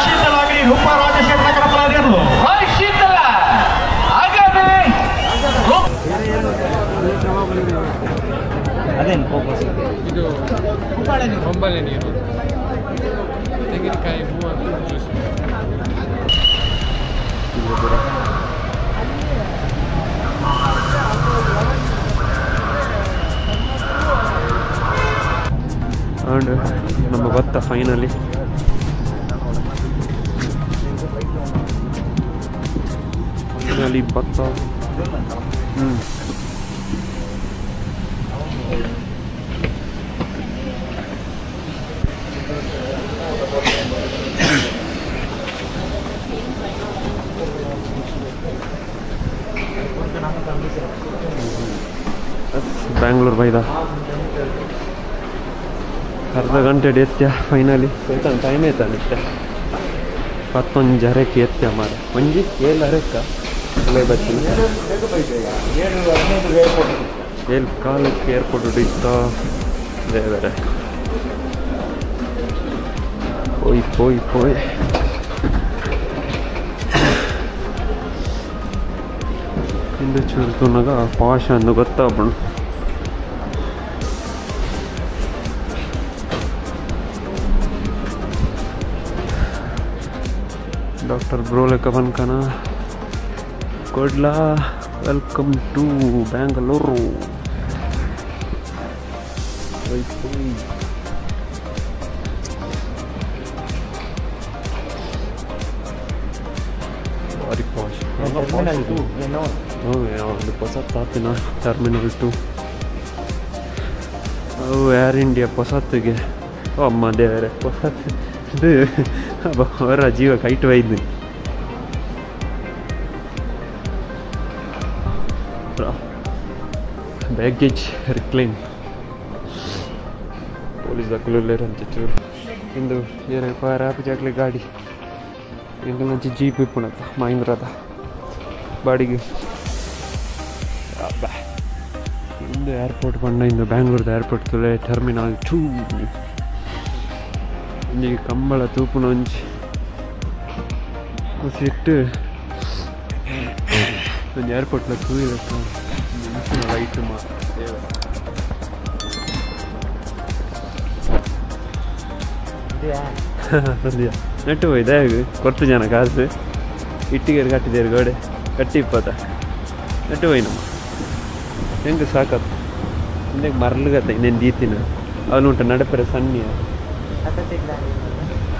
ಶೀತಲಾಗಿ ರೂಪ ರಾಜಶೇಖರ ಕಲಾವಿದರು ಶೀತಲ ಹಾಗಾದ್ರೆ ಅದೇನು ಇದು ಹೊಂಬಲೆ ನೀರು ತೆಂಗಿನಕಾಯಿ ಹೂವು ಜ್ಯೂಸ್ ಅಂಡ್ ನಮ್ಮ ಭತ್ತ ಫೈನಲಿ ಭತ್ತ ಬ್ಯಾಂಗ್ಳೂರ್ ಬೈದ ಅರ್ಧ ಗಂಟೆ ಎತ್ಯ ಫೈನಲಿ ಆಯ್ತಾನೆ ಟೈಮ್ ಆಯ್ತಾನೆ ಇಷ್ಟ 11 ಜರಕ್ಕೆ ಎತ್ಯ ಮಾರ ಒಂಜಿ ಏಳು ಅರೆಕ್ಕ ಅಲ್ಲೇ ಬರ್ತೀನಿ ಏಳು ಕಾಲಕ್ಕೆ ಏರ್ಪೋರ್ಟ್ ಹಿಡಿತ ಬೇರೆ ಪೋಯ್ ಹಿಂದೆ ಚೂರ್ತುನಾಗ ಪಾಶ ಅಂದು ಗೊತ್ತಾಗ್ಬಣ डॉक्टर ब्रो लेकर बनकाना कोडला welcome to Bengaluru terminal 2 Air India पसत्गे अम्मा देवरे पसत् ಅವರ ಜೀವ ಕೈಟ್ ಒಯ್ದು ಬ್ಯಾಗೇಜ್ ರಿಕ್ಲೈನ್ ಪೊಲೀಸ್ ಹಾಕಲಿರಂತ ಚೂರು ಇಂದು ಏನ ರ್ಯಾಪ್ ಜಾಗ್ಲಿ ಗಾಡಿ ಇಂದು ಜೀಪ್ ಇಪ್ಪುಣತ್ತ ಮಹೀಂದ್ರದ ಬಾಡಿಗೆ ಇಂದು ಏರ್ಪೋರ್ಟ್ ಬಂದ ಇಂದು ಬ್ಯಾಂಗ್ಳೂರ್ದ ಏರ್ಪೋರ್ಟ್ ತುಲೆ ಟರ್ಮಿನಲ್ 2 ಈ ಕಂಬಳ ತೂಪುನ ಒಂಜಿ ಸಿಟ್ಟು ಒಂದು ಏರ್ಪೋರ್ಟ್ಲ ತೂಯಿರತ್ತ ಲೈಟ್ ನೆಟ್ಟು ಹೋಯ್ದೆ ಕೊರ್ತು ಜನ ಕಾಸು ಇಟ್ಟಿಗೆ ಕಟ್ಟಿದ್ದೇರು ಗೋಡೆ ಕಟ್ಟಿ ಇಪ್ಪತ್ತ ನೆಟ್ಟು ಹೋಯ್ ನಮ್ಮ ಹೆಂಗೆ ಸಾಕತ್ತು ಹಿಂದೆ ಮರಲ್ಗತ್ತ ಇನ್ನೇನು ದೀತಿನ ಅವನು ಉಂಟು ನಡಪರೆ ಸಣ್ಣ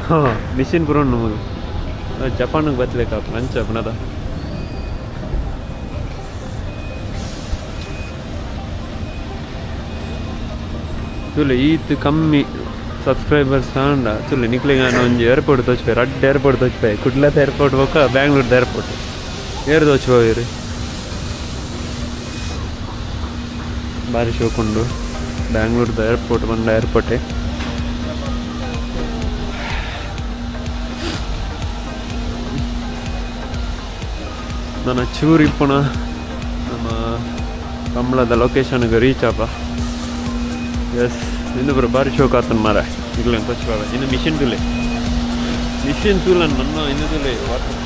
ಹಾಂ ಮಿಷಿನ್ ಪುರ ನಮಗೆ ಜಪಾನಿಗೆ ಬತ್ತಬೇಕಪ್ಪ ಲಂಚ ಪುನದ ತುಲೆ ಈತ್ ಕಮ್ಮಿ ಸಬ್ಸ್ಕ್ರೈಬರ್ಸ್ ಕಾಂಡ ತುಲೆ ನಿಕ್ಲಿಗೆ ನಾನು ಒಂದು ಏರ್ಪೋರ್ಟ್ ತೋಚ್ಪೆ ರಡ್ಡು ಏರ್ಪೋರ್ಟ್ ತೋಚ್ಪೆ ಕುಡ್ಲದ ಏರ್ಪೋರ್ಟ್ ಹೋಗ ಬ್ಯಾಂಗ್ಳೂರ್ದ ಏರ್ಪೋರ್ಟ್ ಏರು ತೋಚ್ಬೋರಿ ಭಾರಿ ಶೋಕೊಂಡು ಬ್ಯಾಂಗ್ಳೂರ್ದ ಏರ್ಪೋರ್ಟ್ ಬಂದ ಏರ್ಪೋರ್ಟೇ ನನ್ನ ಚೂರು ಇಪ್ಪುಣ ನಮ್ಮ ಕಂಬಳದ ಲೊಕೇಶನ್ಗೆ ರೀಚ್ ಅಪ್ಪ ಎಸ್ ಇನ್ನು ಬರೋ ಭಾರಿ ಶೋಕ್ ಆತನ ಮಾರ ಇಲ್ಲ ತೋಚ್ಬಾರ ಇನ್ನು ಮಿಷಿನ್ ತೂಲ ನನ್ನ ಇನ್ನು ತುಲೆ ವಾಟರ್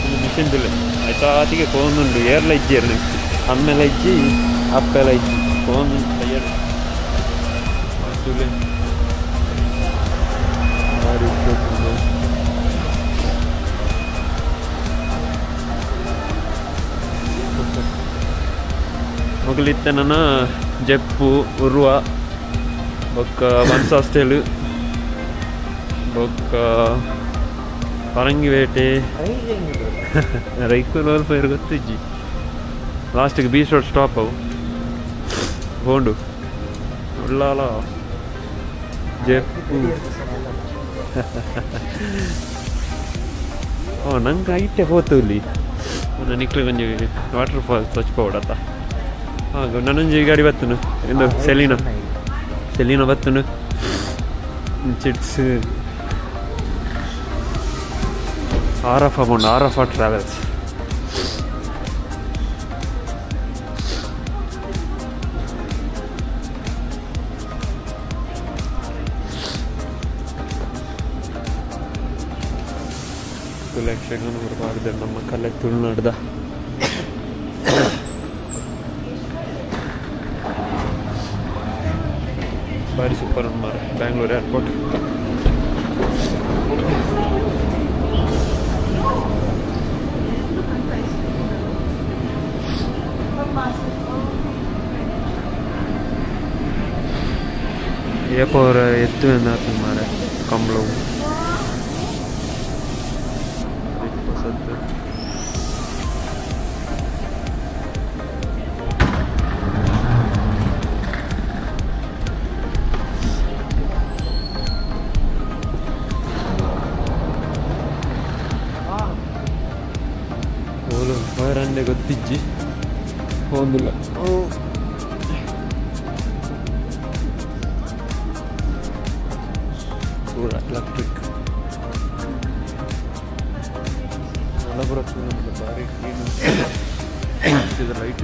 ಇನ್ನು ಮಿಷಿನ್ ತುಲೆ ಆಯ್ತಾ ಆತಿಗೆ ಕೋನುಂಡು ಏರ್ಲ ಇಜ್ಜಿ ನೆಕ್ಸ್ಟ್ ಅಮ್ಮೆಲ್ಲ ಇಜ್ಜಿ ಅಪ್ಪೆಲ್ಲ ಇಜ್ಜಿ ಕೋನು ತಯ್ಯರ್ ತುಲೆ ಮೊಗಲಿತ್ತ ನನ್ನ ಜಪ್ಪು ಉರ್ವ ಬೊಕ್ಕ ಬನ್ಸಾಸ್ಟೇಲು ಬೊಕ್ಕ ಪರಂಗಿವೇಟೆ ರೈಕೂರು ಪೇರು ಗೊತ್ತಿಜ್ಜಿ ಲಾಸ್ಟಿಗೆ ಬೀಚ್ ರೋಡ್ ಸ್ಟಾಪ್ ಅವು ಹೋಂಡು ಉಳ್ಳಾಲ ಜಪ್ಪು ನಂಗೆ ಐಟೆ ಹೋತು ಇಲ್ಲಿ ನಿಕ್ಲಿ ಒಂಜಿ ವಾಟರ್ ಫಾಲ್ ತೊಚ್ಪೋಡತ್ತ ಹಾಂ ನನ್ನೊಂಜಿ ಗಾಡಿ ಬತ್ತನು ಎಂದು ಸೆಲೀನ ಬತ್ತನು ಚಿಟ್ಸ್ ಆರಫ ಟ್ರಾವೆಲ್ಸ್. ಯಕ್ಷಗಾನ ಬರಬಾರ್ದು ನಮ್ಮ ಕಲೆ ತುಳುನಾಡ್ದ. ಭಾರಿ ಸೂಪರ್ ಉಂಟು ಮಾರೆ ಬ್ಯಾಂಗ್ಳೂರ್ ಏರ್ಪೋರ್ಟ್. ಏಪೋರ ಎತ್ತು ಎಂದಾತ ಮಾರೆ ಕಂಬಳವು ಸತ್ತು. ಓಲು ಹೊರಂಡೆ ಗೊತ್ತಿಜ್ಜಿ ಹೋಗಿಲ್ಲ. ಪೂರ ಎಲೆಕ್ಟ್ರಿಕ್ ಬರುತ್ತೆ ನಮ್ಗೆ ಭಾರಿ ಕ್ಲೀನ್ ಲೈಟ್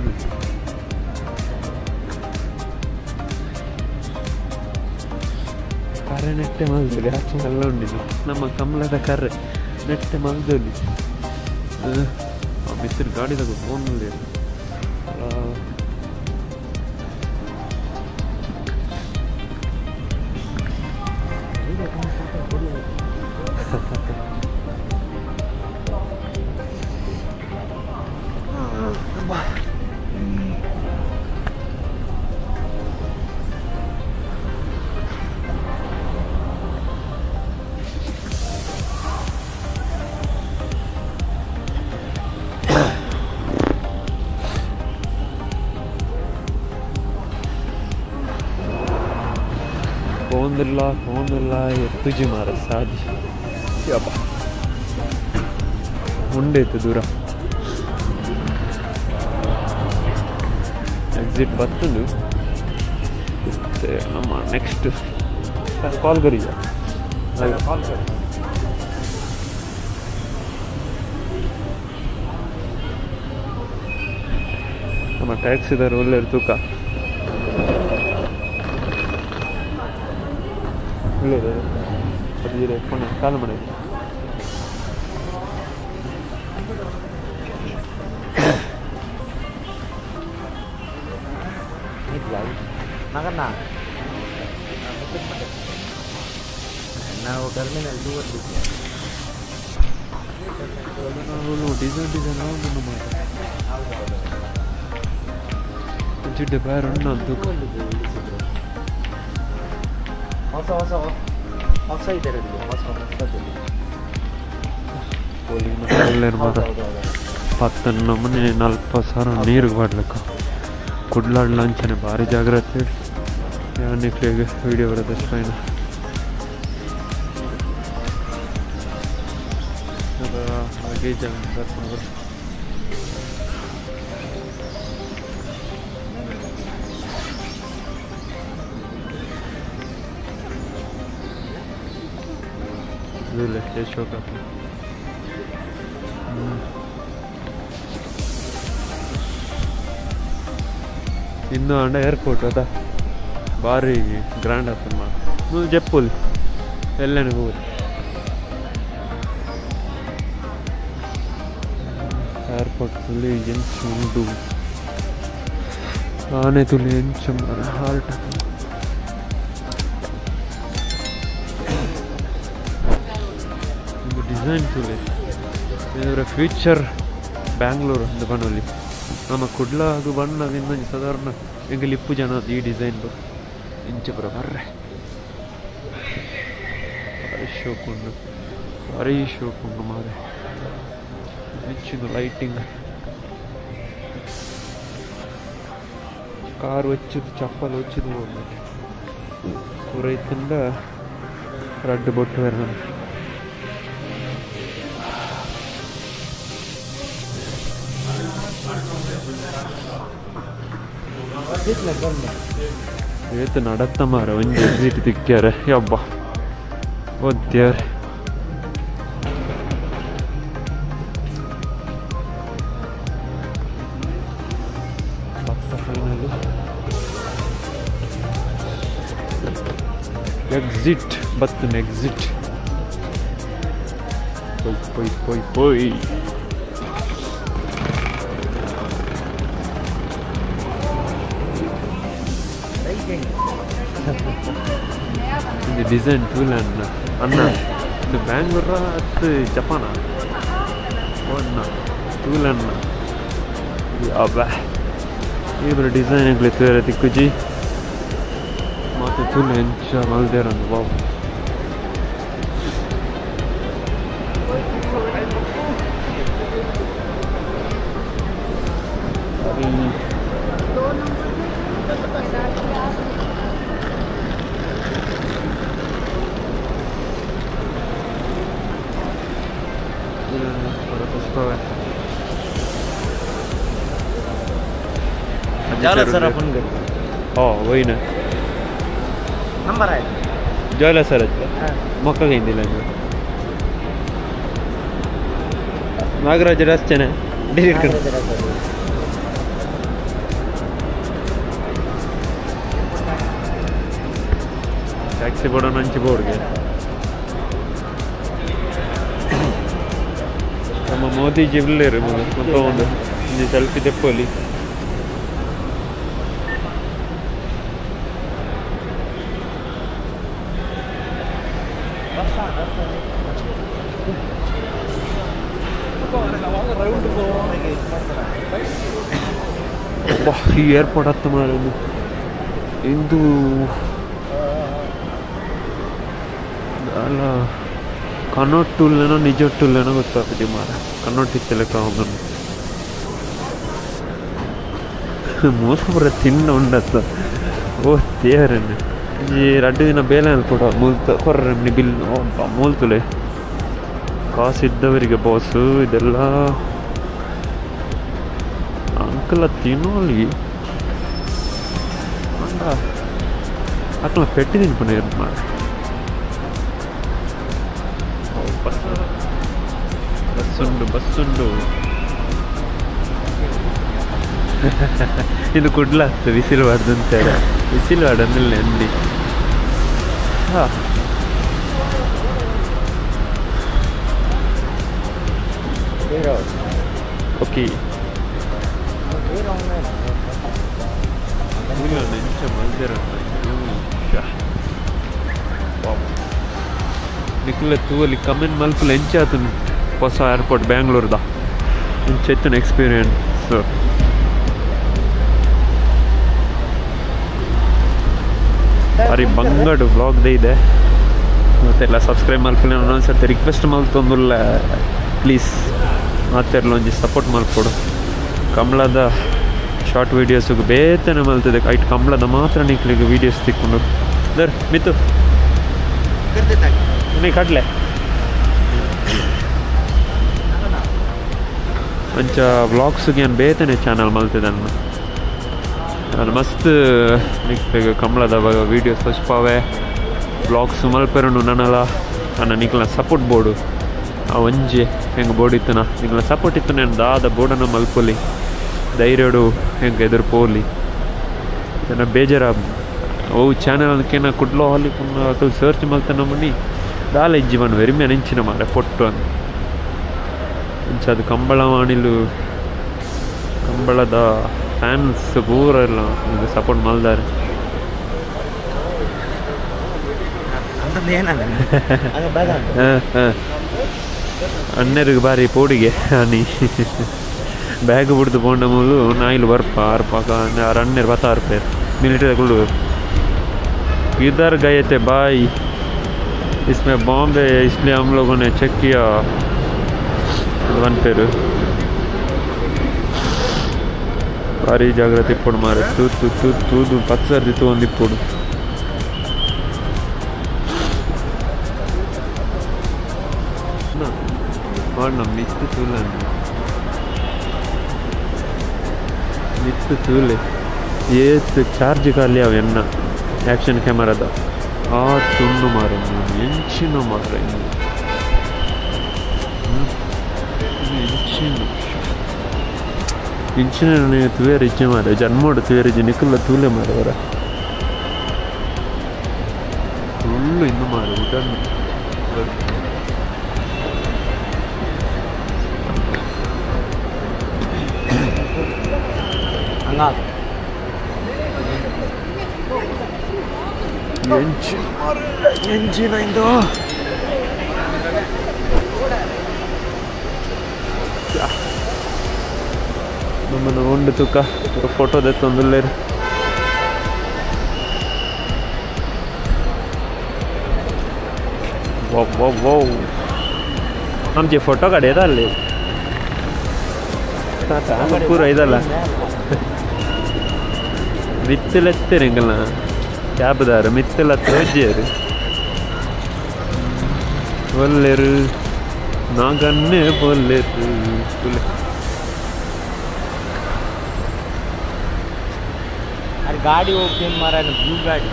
ಕರೆ ನೆಟ್ಟೆ ಮಲ್ದೋಲಿ ಆಚೆ ಎಲ್ಲ ಉಂಡಿದ್ದು ನಮ್ಮ ಕಮಲದ ಕರೆ ನೆಟ್ಟೆ ಮಲ್ದೋಲಿ ಮಿಸ್ತ್ರಿ ಗಾಡಿ ತಗೋ ಫೋನಲ್ಲಿ ಫೋನಿಲ್ಲ ಎತ್ತುಜಿ ಮಾರ ಸಾಧಿ ಯಪ್ಪ ಉಂಡೈತು ದೂರ ಎಕ್ಸಿಟ್ ಬರ್ತದು ಮತ್ತೆ ನಮ್ಮ ನೆಕ್ಸ್ಟ್ ಕಾಲ್ ಕರಿಯ ಕಾಲ್ ಕರಿ ನಮ್ಮ ಟ್ಯಾಕ್ಸಿದಾರ ಒಳ್ಳೆ ತೂಕ ಕಾಲು ಮನೆ ನಾವು ಟರ್ಮಿನಲ್ 2 ಡಿಸೈನ್ ಜಿಡ್ಡೆ ಬೇರೆ ಉಣ್ಣಂತು ಹೊಸ ಇದೆ ಒಳ್ಳೆಯ ಮಾತ್ರ 10 ಮನೆ 40,000 ನೀರಿಗೆ ಬಾಡ್ಲಿಕ್ಕೆ ಕುಡ್ಲಾಡ್ ಲಂಚನೆ ಭಾರಿ ಜಾಗ್ರತೆ ಯಾನಿಕ್ಲಿಗೆ ವಿಡಿಯೋ ಬರೋದಷ್ಟು ಫೈನ್ ಹಾಗೆ ಶೋಕ ಇನ್ನು ಅಂಡ ಏರ್ಪೋರ್ಟ್ ಅದ ಭಾರಿ ಗ್ರ್ಯಾಂಡ್ ಆಗ್ತದೆ ಮಾಡಿ ಜಪ್ಪುಲಿ ಎಲ್ಲನೇ ಹೋಗಿ ಏರ್ಪೋರ್ಟ್ ತುಳಿ ಎಂಚು ಉಂಟು ಆನೆ ತುಳಿ ಎಂಚು ಹಾರ್ಟ್ ಡಿಸೈನ್ ತುಳಿ ಇದರ ಫ್ಯೂಚರ್ ಬ್ಯಾಂಗ್ಳೂರು ಅಂತ ಬಣ್ಣಲ್ಲಿ ನಮ್ಮ ಕುಡ್ಲ ಅದು ಬಣ್ಣದಿಂದ ಸಾಧಾರಣ ಎಂಗೆ ಲಿಪ್ಪು ಜನ ಈ ಡಿಸೈನ್ ಇಂಚು ಬರ್ರೆ ಭಾರಿ ಶೋಕುಂಡು ಮಾರೆ ಹೆಚ್ಚಿನ ಲೈಟಿಂಗ್ ಕಾರ್ వచ్చింది ಚಪ್ಪಲ್ వచ్చింది ಹೋಗ್ಬೇಕು ಪೂರೈತಿಂದ ರಡ್ಡು ಬೊಟ್ಟು ಬರೋಣ ಏತು ನಡತ್ತ ಮಾರ ಒಂದು ಎಕ್ಸಿಟ್ ತಿಕ್ಕ್ಯಾರ ಯಬ್ಬ ಓದ್ಯಾರ ಎಕ್ಸಿಟ್ ಬರ್ತನೆ ಎಕ್ಸಿಟ್ ಪೊಯ್ ಪೊಯ್ ಪೊಯ್ ಇದು ಡಿಸೈನ್ ಟೂಲ್ಯಾಂಡ್ ಅನ್ನ ಇದು ಬ್ಯಾಂಗ್ಳೂರ ಅದು ಜಪಾನ ಅಣ್ಣ ಟೂಲ್ಯಾಂಡ್ ಅಬ್ಬ ಇಬ್ಬರು ಡಿಸೈನ್ಗಳು ಇತ್ತು ತಿಕ್ಕುಜಿ ಮತ್ತು ಟೂಲ್ ಹೆಂಚ ಮಲ್ದೇರಂದು ಬಾವು झालं सर आपण घरी हो वही ना नंबर आहे जेवला सर मक्का घेऊन दिला नागराज रस्त्याने डिलीट कर ಟ್ಯಾಕ್ಸಿ ಬೋರ್ಡ್ ನಂಚಿ ಬೋರ್ಡ್ಗೆ ನಮ್ಮ ಮೋದಿಜಿ ಇಲ್ಲರು ಮತ್ತು ಒಂದು ಸೆಲ್ಫಿ ತೆಪ್ಪಲ್ಲಿ ಈ ಏರ್ಪೋರ್ಟ್ ಹತ್ತು ಮಾಡೋದು ಇಂದು ಅಲ್ಲ ಕನ್ನೋಟ್ ಟೂಲ್ನೇನೋ ನಿಜ ಟೂಲ್ನೇನೋ ಗೊತ್ತಾಗ್ತದೆ ಮಾರ ಕನ್ನೋಟ್ ಇತ್ತಲಕ್ಕ ಅವನು ಮೂಲ ತಿನ್ನ ಉಂಡತ್ತ ಓ ದೇವರನ್ನು ಈ 2 ದಿನ ಬೇಲೆ ಕೂಡ ಮೂಲ್ತ ಕೊರ್ರೆ ಬಿಲ್ ಮೂಲ್ತುಲೆ ಕಾಸಿದ್ದವರಿಗೆ ಬಾಸು ಇದೆಲ್ಲ ಅಂಕಲ ತಿನ್ನೋಲಿ ಅಂಡ ಅಕ್ಕಲ ಪೆಟ್ಟಿ ತಿನ್ಪುಣ ಏನು ಮಾಡಿ ಬಸ್ಸುಂಡು ಇದು ಕುಡ್ಲಾಗ್ತದೆ ವಿಸಿಲು ಬಾರ್ದಂತೇಳಿ ವಿಸಿಲು ಬಾರ್ದಂದಿಲ್ಲ ಅಂಡಿ ಹಾಂ ಓಕೆ ನಿಖಿಲ ತೂವಲ್ಲಿ ಕಮೆಂಟ್ ಮಲ್ಪುಲ ಎಂಚಾತು ಹೊಸ ಏರ್ಪೋರ್ಟ್ ಬ್ಯಾಂಗ್ಳೂರ್ದ ಎಂಚೆತ್ತಿನ ಎಕ್ಸ್ಪೀರಿಯನ್ಸ್ ಅರಿ ಬಂಗಡು ಬ್ಲಾಗ್ದೇ ಇದೆ ಮತ್ತೆಲ್ಲ ಸಬ್ಸ್ಕ್ರೈಬ್ ಮಲ್ಪುಲ ಒಂದೊಂದ್ಸರ್ತಿ ರಿಕ್ವೆಸ್ಟ್ ಮಲ್ತೊಂದುಲ್ಲ ಪ್ಲೀಸ್ ಮಾತೆಲ್ಲ ಒಂಜಿ ಸಪೋರ್ಟ್ ಮಲ್ಪೊಡು ಕಮಲದ ಶಾರ್ಟ್ ವೀಡಿಯೋಸ್ಗೆ ಬೇತನೆ ಮಲ್ತದೆ ಐಟ್ ಕಮಲದ ಮಾತ್ರ ನಿಕ್ಲಿಗೆ ವೀಡಿಯೋಸ್ ತಿಕ್ಕೊಂಡು ದರ್ ಮಿತ್ತು ನೀ ಕಟ್ಲೆ ಅಂಚ ವ್ಲಾಗ್ಸ್ಗೆ ಏನು ಬೇತನೆ ಚಾನಲ್ ಮಲ್ತಿದೆ ನಾನು ಮಸ್ತ್ ನಿಕ್ಲಿಗೆ ಕಮಲದ ವೀಡಿಯೋಸ್ ಹೊಸ್ಪಾವೆ ವ್ಲಾಗ್ಸ್ ಮಲ್ಪೆರನು ನನ್ನಲ್ಲ ನನ್ನ ನಿಕ್ಲ ಸಪೋರ್ಟ್ ಬೋರ್ಡು ಆ ಒಂಜಿ ಹೆಂಗೆ ಬೋರ್ಡ್ ಇತ್ತನ ನಿಕ್ಲ ಸಪೋರ್ಟ್ ಇತ್ತು ನಾನು ದಾದ ಬೋರ್ಡನ್ನು ಮಲ್ಪೊಲಿ ಧೈರ್ಯಡು ಹೆಂಗೆ ಎದುರು ಪೋಲಿ ನನ್ನ ಬೇಜಾರ ಅವು ಚಾನಲ್ ಅದಕ್ಕೇನ ಕುಡ್ಲೋ ಹಾಲಿ ಅದು ಸರ್ಚ್ ಮಲ್ತಾನ ಮನಿ ದಾಲ ಇಜ್ಜಿ ಬಣ್ಣ ವೆರಿಮೆ ನೆಂಚಿನ ಮಾರೆ ಪೊಟ್ಟು ಅಂತ ಇಂಚ ಅದು ಕಂಬಳವಾಣಿಲು ಕಂಬಳದ ಫ್ಯಾನ್ಸ್ ಪೂರ ಎಲ್ಲ ಇದು ಸಪೋರ್ಟ್ ಮಲ್ದಾರೆ ಅಣ್ಣರಿಗೆ ಬಾರಿ ಪೋಡಿಗೆ ಅನಿ ಬ್ಯಾಗ್ ಬಿಡ್ದು ಪೋಂಡ ಮೂಲು ನಾಯಿಲು ಬರ್ಪ ಅರ್ಪಾಕ ಅಣ್ಣರು ಬತ್ತಾರು ಪೇರು मिलिट्री कुल्लू किधर गए थे भाई इसमें बॉम्ब है इसलिए हम लोगों ने चेक किया वन पेर भारी जागृति इप्पुडु मारे तूदु पत्सर्दितु ಒಂದು ಇಪ್ಪುಡು और नम नित्तु तूले ये चार्ज खाली अवेन्न एक्शन कैमरा आ ತುಂಡು ಮಾರೆ ಎಂಚಿನ ಮಾರೆ ಇಂಚಿನ ತುವೇರ್ ಇಚ್ಚೆ ಮಾರೆ ಜನ್ಮೋಡು ತುವೇರ್ ನಿಕ್ಕಲ್ಲ ತೂಲೆ ಮಾರೆ ಅವರ ಫುಲ್ಲು ಇನ್ನು ಮಾರು ವುಡನ್ ಎಂಜಿನ ಇದು ನಮ್ಮನ್ನು ಉಂಡು ತೂಕ ಫೋಟೋ ತೆತ್ತೊಂದುಲ್ಲೇರು आमचे फोटो काढ आले पूर ಇದಲ್ಲ ಮಿತ್ತಲೆತ್ತರೆಂಗಲ್ಲ ಕ್ಯಾಬ್ದಾರ ಮಿತ್ತಲ ತೋಜ್ಜರು ಒಲ್ಲೆರು ನಾಗನ್ನೆ ಬೊಲ್ಲೆರು अरे गाड़ी ओके मारा ना ब्लू गाड़ी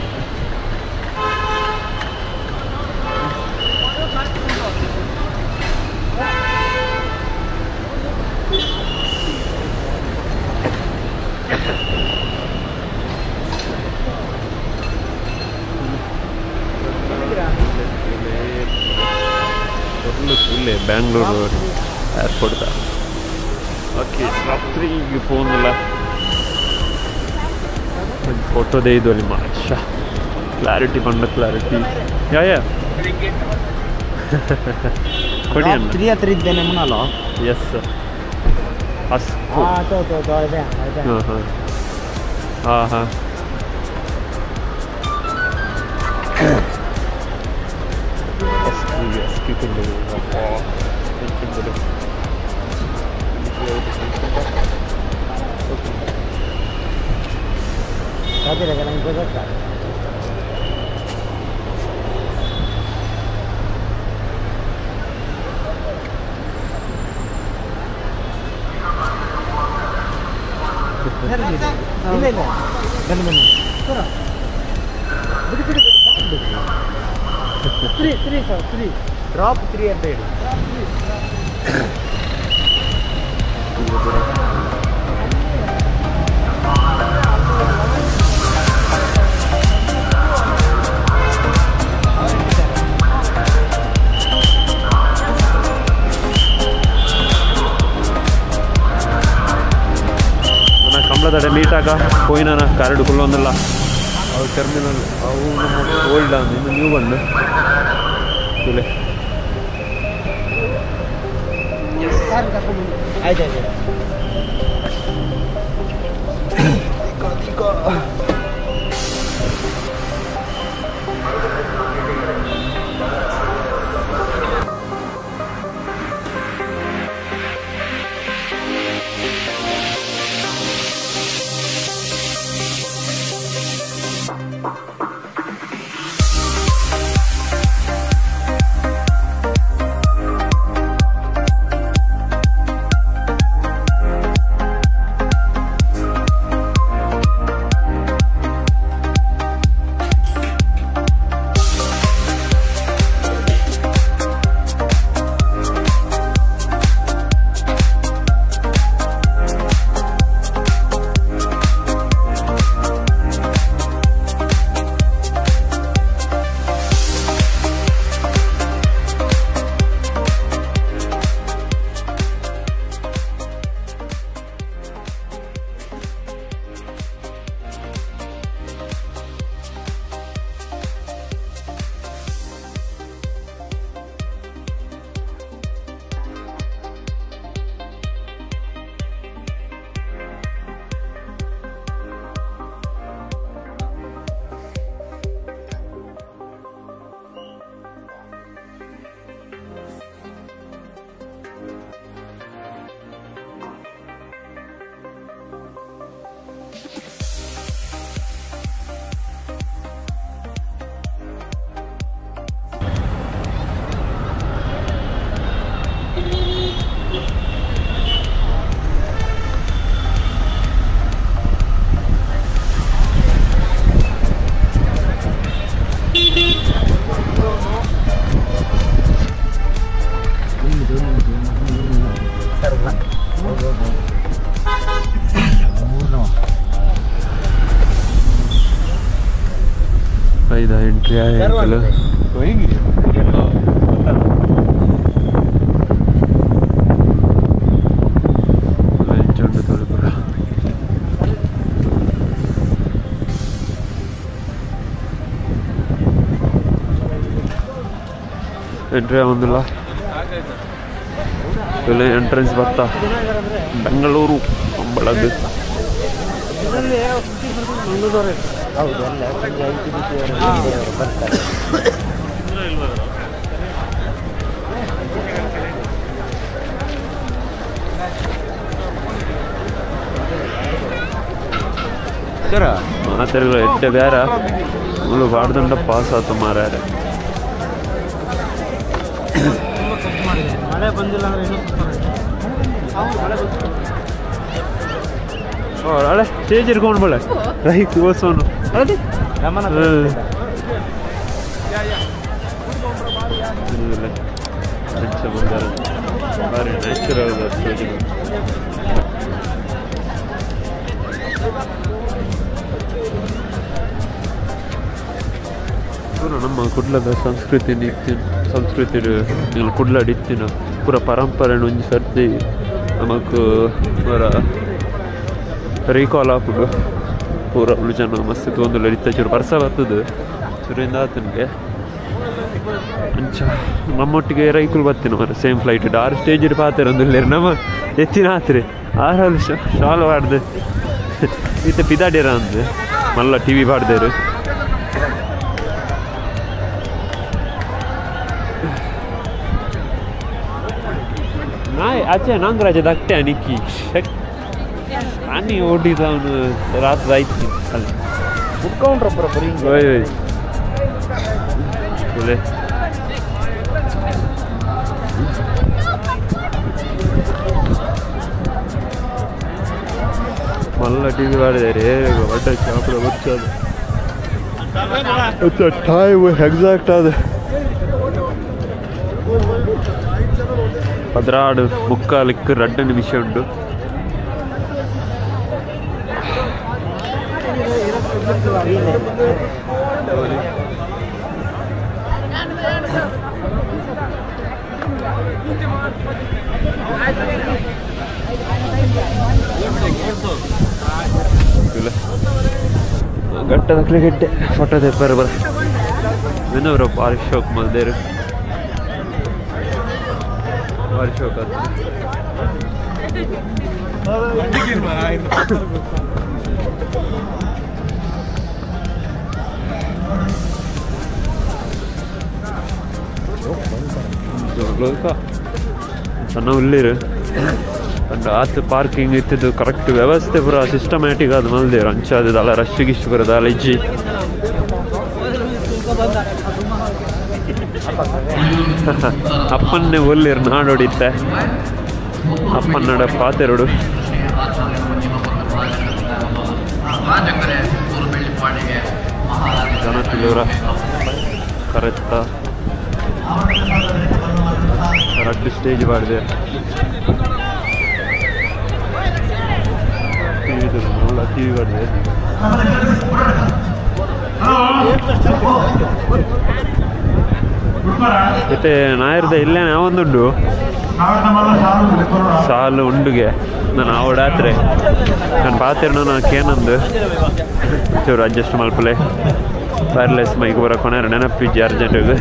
ಇಲ್ಲೇ ಬ್ಯಾಂಗ್ಳೂರು ಏರ್ಪೋರ್ಟ್ ಓಕೆ ರಾತ್ರಿಗೆ ಫೋನಿಲ್ಲ ಫೋಟೋ ತೆಗೆದು ಅಲ್ಲಿ ಮಾರ್ಷ ಕ್ಲಾರಿಟಿ ಬಂದ ಕ್ಲಾರಿಟಿ ಯಾ ಕೊಡಿ ಅಣ್ಣ 3 ಹತ್ರ ಇದ್ದೇನೆ ಮುನ್ನಲ್ಲ ಎಸ್ ಅಸ್ಕು ಹಾಂ ಹಾಂ ಅಸ್ಕಿ ಕೊಂಡು ड्रॉप 300 ಕಮಲದಡೆ ಮೀಟಾಗ ಹೋಯ್ನ ಕಾರ್ಡ್ ಕುಲ್ಲೊಂದಲ್ಲ ಅವು ಟರ್ಮಿನಲ್ ಅವು ನಮ್ಮ ಓಲ್ಡ್ ಇನ್ನು ನ್ಯೂ ಬಂದು ತುಲೆ ಆಯ್ತು ಎಂಟ್ರಿ ಆಯ್ತು ಎಂಟ್ರಿ ಆಗೋದಿಲ್ಲ. ಇಲ್ಲಿ ಎಂಟ್ರೆನ್ಸ್ ಬರ್ತಾ ಬೆಂಗಳೂರು ಕಂಬಳದ್ದು. ಹೌದು ಅಲ್ಲ ಬರ್ತಾರೆ. ಸರ ಮಾತಾಡಿಲ್ಲ ಎಡ್ಡೆ ಬೇರೆ ಮುಳ್ಳು ಬಾಡ್ದಂಡ ಪಾಸ್ ಆಯ್ತು ಮಾರ್ಯಾರ. ಮಳೆ ಬಂದಿಲ್ಲ ಅಂದ್ರೆ ಹಳೆ ಸ್ಟೇಜ್ ಇರ್ಕೊಂಡು ಬಳೆ ರೈಟ್ ಓಸೋನು ಭಾರಿ ನ್ಯಾಚುರಲ್ ಸ್ಟೇಜ್. ನಮ್ಮ ಕುಡ್ಲದ ಸಂಸ್ಕೃತಿ ಕುಡ್ಲಡ್ ಇತ್ತಿನ ಪೂರ ಪರಂಪರೆನ ಒಂಜಿ ಸರ್ತಿ ನಮಕ್ ಪೂರ ರೀಕಾಲ್ ಆಪುಡು. ಪೂರ ಉಳು ಜನ ಮಸ್ತ್ ತೊಂದರೆ ಇತ್ತಚೂರು ವರ್ಷ ಬರ್ತದೆ ಚೂರಿಂದ ಆತನಿಗೆ ಅಂಚ ನಮ್ಮೊಟ್ಟಿಗೆ ರೈಕುಲು ಬರ್ತೀನಿ ಮರ ಸೇಮ್ ಫ್ಲೈಟ್ 6 ಸ್ಟೇಜ್ ಪಾತಿರಂದಿಲ್ಲ ನಮ್ಮ ಎತ್ತಿನ ಆತ್ರಿ 6 ಶಾಲು ಬಾಡ್ದು ಈತ ಪಿದಾಡಿರ ಅಂದೆ ಮಲ್ಲ ಟಿ ವಿ ಬಾಡ್ದೇರು. अच्छा नांगराज धाकटे आणि की आणि ओढी जाऊन रात जायची ಮುಟ್ಕೊಂಡ್ರ ಬರೋಬ್ಬರಿ होय होय बोले ಮಲ್ಲ ಟಿ ವಿ ಮಾಡಿದ್ದಾರೆ ಒಟ್ಟ ಚಾಪಡ ಬಚ್ಚದು ಟೈಮ್ ಎಕ್ಸಾಕ್ಟ್ ಅದು 16:45 ನಿಮಿಷ ಉಂಟು. ಗಟ್ಟದ ಕ್ರಿಕೆಟ್ ಫೋಟೋ ತೆಪ್ಪರು ಬರ ಇನ್ನೊಬ್ರು ಭಾರಿ ಶೋಕ್ ಮಲ್ದೇರು ಭಾರಿ ಶೋಕ್ ಅದು ಸಣ್ಣ ಉಳ್ಳೀರು ಅಂಡ್ ಆತು ಪಾರ್ಕಿಂಗ್ ಇತ್ತಿದ್ದು ಕರೆಕ್ಟ್ ವ್ಯವಸ್ಥೆ ಪೂರ ಸಿಸ್ಟಮ್ಯಾಟಿಕ್ ಅದು ಮಲ್ದೇರು ಅಂಚಾದ ಅಲ್ಲ ರಶ್ ಗಿಶ್ ಬರೋದು ಅಲ್ಲ ಇಜ್ಜಿ ಅಪ್ಪನ್ನೇ ಒಲ್ಲಿರು ನಾಡೋಡಿತ್ತೆ ಅಪ್ಪನ್ನಡ ಪಾತೆರೋಡು ಜನ ತಿಳಿಯೋರ ಕರೆಕ್ಟ ಕರೆಕ್ಟ್ ಸ್ಟೇಜ್ ಮಾಡಿದೆ ಟಿ ವಿ ಮಾಡಿದೆ ಮತ್ತೆ ನಾಯಿರ್ದ ಇಲ್ಲೇ ನಾವೊಂದುಂಡು ಸಾಲು ಉಂಡುಗೆ ನಾನು ಆವಡಾತ್ರೆ ನಾನು ಪಾತಿರ್ನ ನಾಕೇನಂದು ಚೂರು ಅಡ್ಜಸ್ಟ್ ಮಲ್ಪಲೆ ವೈರ್ಲೆಸ್ ಮೈಕ್ ಬರೋ ಕೊನೆಯರು ನೆನಪಿಜ್ಜಿ ಅರ್ಜೆಂಟಿಗೆ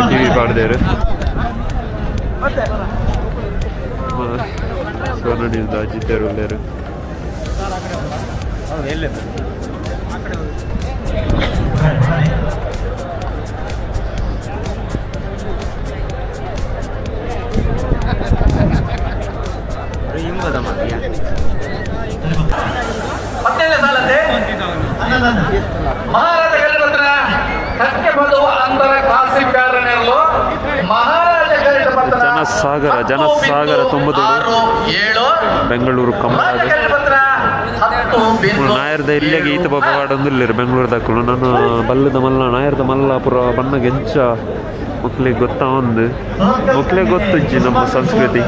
ಟಿ ವಿ ಪಾಡ್ದೇರು ಸೋನಡಿಂದ ಅಜ್ಜಿದ್ದೇರು ಉಳ್ಳೇರು మహారాజ గజపత్ర సత్యమధు అందర కాశీకారణలో మహారాజ గజపత్ర ಜನಸಾಗರ ತುಂಬುದು ಬೆಂಗಳೂರು ಕಂಬಳದ ನಾಯರ್ದ ಇಲ್ಲಿಗೆ ಈತ ಬಾಬಾ ಆಡೊಂದಿಲ್ಲ ಬೆಂಗಳೂರದಾಕಳು ನಾನು ಬಲ್ಲದ ಮಲ್ಲ ನಾಯರ್ದ ಮಲ್ಲಾಪುರ ಬಣ್ಣ ಗೆಂಚ ಮಕ್ಳಿಗೆ ಗೊತ್ತಾ ಒಂದು ಮಕ್ಳಿಗೆ ಗೊತ್ತಿಜ್ಜಿ ನಮ್ಮ ಸಂಸ್ಕೃತಿ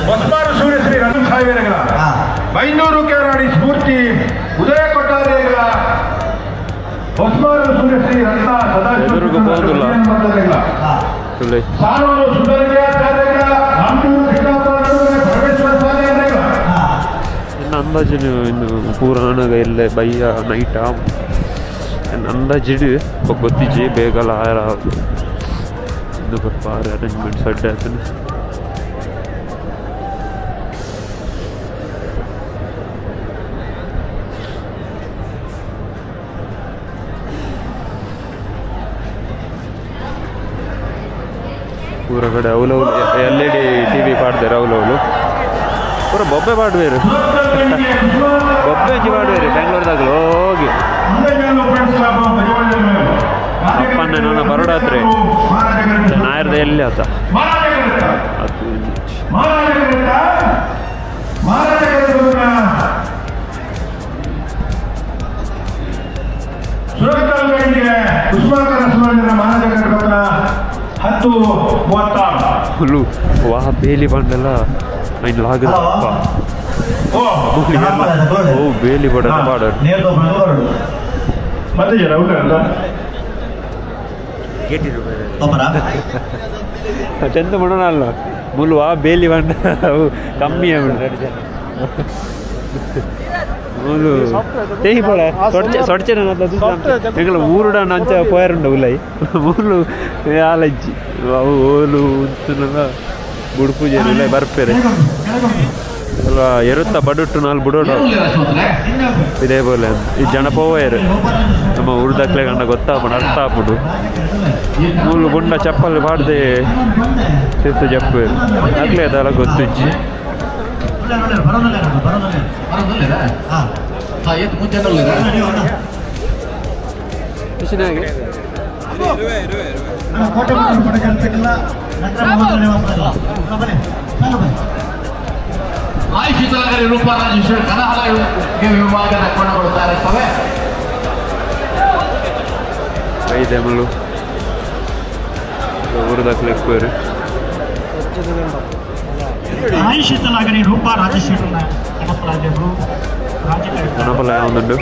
ಹೊಸಮಾರು ಸೂರ್ಯಶ್ರೀ ರಂಗ ಸಾವಿರಗಳ ಬೈನೂರು ಕೇರಾಡಿ ಸ್ಫೂರ್ತಿ ಉದಯ ಕೊಟ್ಟಾರೆಗಳ ಹೊಸಮಾರು ಸೂರ್ಯಶ್ರೀ ರಂಗ ಸಾಲೂರು ಸುಂದರಯ್ಯಾಚಾರ್ಯಗಳ ನಾಮೂರು ಕೃಷ್ಣಾಪುರ ಪರಮೇಶ್ವರ ಸ್ವಾಮಿಗಳ ಅಂದಾಜು ಇನ್ನು ಪೂರಾನಾಗ ಎಲ್ಲ ಬಯ್ಯ ನೈಟ್ ಅಂದಾಜಿಡು ಗೊತ್ತಿಜ್ಜಿ ಬೇಗಲ್ಲ ಆರ ಇನ್ನು ಬರ್ಪಾರ ಅರೇಂಜ್ಮೆಂಟ್ಸ್ ಅಡ್ಡೆ ಆತನು ಪೂರ ಕಡೆ ಅವಲವಲು LED TV ಪಾಡ್ದೇರು ಅವಲವಲು ಪೂರ ಬೊಬ್ಬೆ ಪಾಡ್ಬೇರು ಬೊಬ್ಬೆ ಹಂಚಿ ಪಾಡ್ಬೇರು ಬೆಂಗಳೂರದಾಗ ಹೋಗಿ ಅಪ್ಪಣ್ಣ ನನ್ನ ಬರೋಡಾತ್ರಿ ನಾಯರ್ದ ಎಲ್ಲಿ ಆತ ಅದು ಫುಲ್ಲು ವಾಹ ಬೇಲಿ ಬಂಡೆಲ್ಲ ಐನ್ ಲಾಗದಪ್ಪ ಓ ಬೇಲಿ ಬಡ ಪಾಡೋರು ಚಂದ ಮಾಡೋಣ ಅಲ್ಲ ಮುಲ್ಲು ಆ ಬೇಲಿ ಬಂಡ ಅವು ಕಮ್ಮಿ ಮುಲು ತೇಹಿ ಪೋಳ ಸೊಡ್ಚೆ ಎಂಗಳ ಊರುಡ ನಂಚ ಪೋಯರುಂಡ ಉಲೈ ಮುಲ್ಲು ಆಲಜ್ಜಿ ಅವು ಓಲು ಉಂತುನಲ್ಲ ಬುಡು ಪೂಜೆ ಉಲೈ ಬರ್ಪೇರೆ ಅಲ್ವಾ ಎರುತ್ತ ಬಡುಟ್ಟು ನಾಲ್ ಬಿಡೋಡು ಇದೇ ಬೋಲೆ ಈ ಜನ ಪೋಯರು ನಮ್ಮ ಉರ್ದಕ್ಲೆ ಕಂಡ ಗೊತ್ತಾಪಣ ಅರ್ಥ ಆಪುಡು ಮುಲ್ಲು ಗುಂಡ ಚಪ್ಪಲ್ ಪಾಡ್ದೆ ತಿರ್ತು ಜಪ್ಪೇರು ಅಕ್ಲೆ ಅದೆಲ್ಲ ಗೊತ್ತಿಜ್ಜಿ ಶೀತಲಗರಿ ರೂಪರಾಜೇಶ್ವರ ಕನಹಲಗೆ ವಿಭಾಗದ ಕೊನೆಗೊಳ್ತಾ ಇರ್ತವೆ ಐದೆಮಲು ಊರದಾಕ್ಲೆ ఎక్కుವರು ಶೀತಲಗರಿ ರೂಪ ರಾಜೇಶ್ವರ ಗಣಪಲ ಯಾವಂದುಂಡು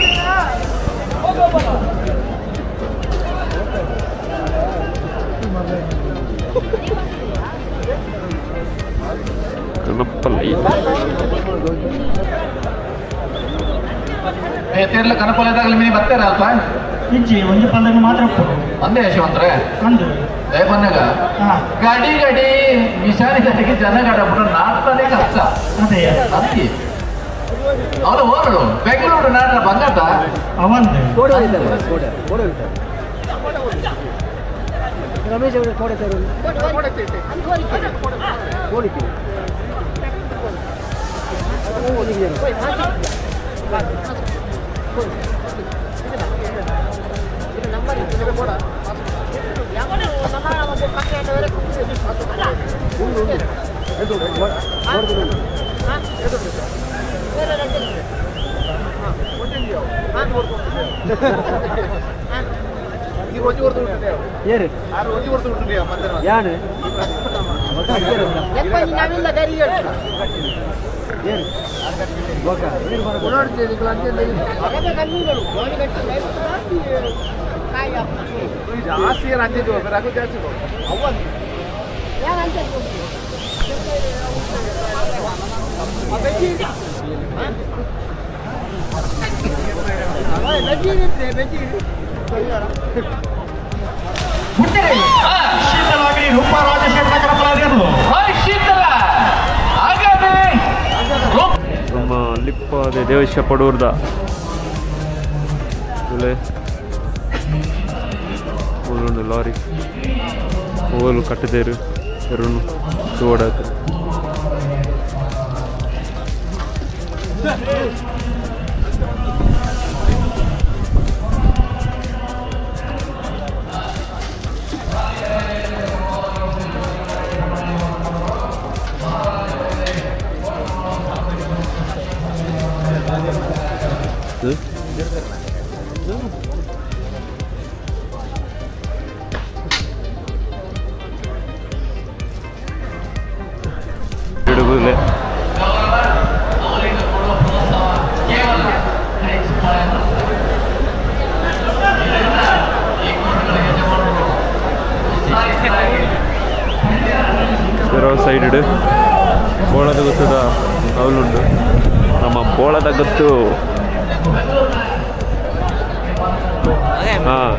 ಗಣಪಲೈ ತೀರ್ಲ ಕನಪಲದಾಗಲಿ ಮಿನಿ ಬರ್ತಾರ ಅಲ್ಪ ಇಜ್ಜಿ ಒಂದು ಪಂದಾಗ ಮಾತ್ರ ಒಂದೇ ಯಶವಂತ್ರೆ ಅಂದು ಏ ಬಂದಾಗ ಗಾಡಿ ಗಾಡಿ ವಿಶಾಲಿ ಗಾಡಿಗೆ ಜನ ಗಾಡ ಬಿಟ್ಟು ನಾಡ್ತಾನೆ ಕಷ್ಟ ಅದೇ ಅದಕ್ಕೆ ಅವನು ಹೋಗಲು ಬೆಂಗಳೂರು ನಾಡ ಬಂಗಾತ ಅವಂದು ರಮೇಶ್ ಅವರು ಕೊಡ್ತಾರೆ ಯಾನು ಜಾಸ್ತಿ ರಾಜ್ಯದ್ದು ರಘು ಜಾಸ್ತಿ ಶೀತಲಗರಿ ರೂಪ ರಾಜೇಶ್ವರ ಕನಪಲಾದೇನು ಶೀತಲ ಹಾಗಾದ್ರೆ ನಮ್ಮ ಲಿಪ್ಪಾದೆ ದೇವಶ ಪಡೂರ್ದ ಓಲೊಂದು ಲಾರಿ ಓಲು ಕಟ್ಟದೇರು ಎರುನು ಓಡಾತ ಇಡಗುಲೆ ಸೈಡ್ ಬೋಳದ ಗೊತ್ತದ ಅವಲುಂಡು ನಮ್ಮ ಬೋಳದ ಗೊತ್ತು. ಹಾಂ